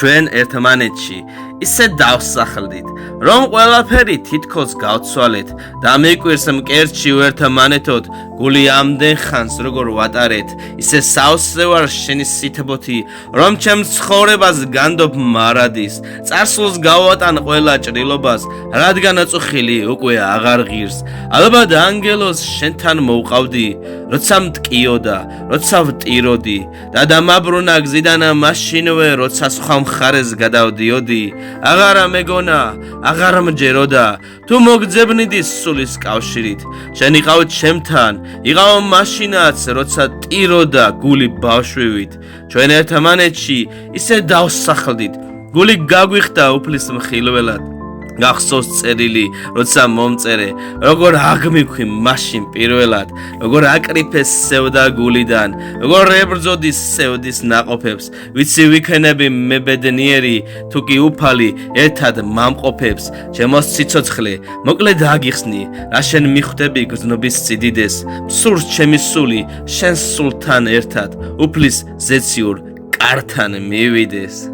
ჩვენ ერთმანეთში ისე დავსახლდით, რომ ყველაფერი თითქოს გავცვალეთ და მიკვირს მკერდში ერთმანეთოდ გული ამდენ ხანს როგორ ვატარეთ, ისე სავსე ვარ შენი სითბოთი, რომ ჩემ ცხოვრებას განდობ მარადის, წარსულს გავატან ყველა ჭრილობას, რადგან აწუხილი უკვე აღარ ღირს. ალბათ ანგელოს შენთან მოვყავდი, როცა მტკიოდა, როცა ვტიროდი და დამაბრუნა გზიდან მაშინვე, როცა სხვა მხარეს გადავდიოდი. აღარა მეგონა, აღარ მჯეროდა, თუ მოგძებნიდი სულის კავშირით, შენ იყავ ჩემთან, იყავ მაშინაც, როცა ტიროდა გული ბავშვივით. ჩვენ ერთმანეთში ისე დავსახლდით, გული გაგვიხდა უფლის მხილველად. გახსოვს წერილი, როცა მომწერე, როგორ აგმიქვი მაშინ პირველად, როგორ აკრიფეს სევდა გულიდან, როგორ ებრძოდი სევდის ნაყოფებს, ვიცი ვიქნები მე ბედნიერი, თუ კი უფალი ერთად მამყოფებს, ჩემო სიცოცხლე, მოკლედ აგიხსნი, რა შენ მიხვდები გზნობის სიდიდეს, მსურს ჩემი სული, შენ სულთან ერთად, უფლის ზეციურ კართან მივიდეს.